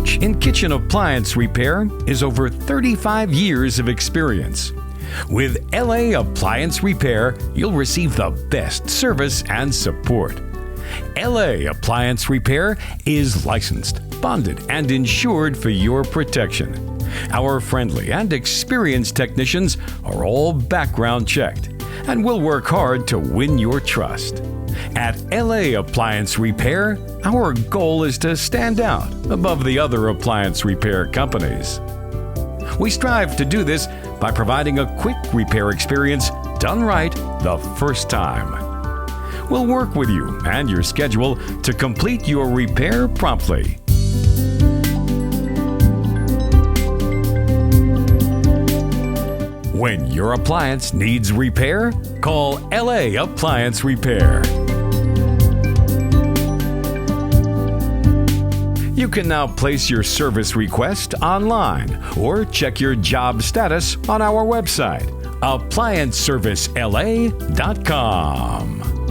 approach in kitchen appliance repair is over 35 years of experience. With LA Appliance Repair, you'll receive the best service and support. LA Appliance Repair is licensed, bonded, and insured for your protection. Our friendly and experienced technicians are all background checked and will work hard to win your trust. At LA Appliance Repair, our goal is to stand out above the other appliance repair companies. We strive to do this by providing a quick repair experience done right the first time. We'll work with you and your schedule to complete your repair promptly. When your appliance needs repair, call LA Appliance Repair. You can now place your service request online or check your job status on our website, applianceservicela.com.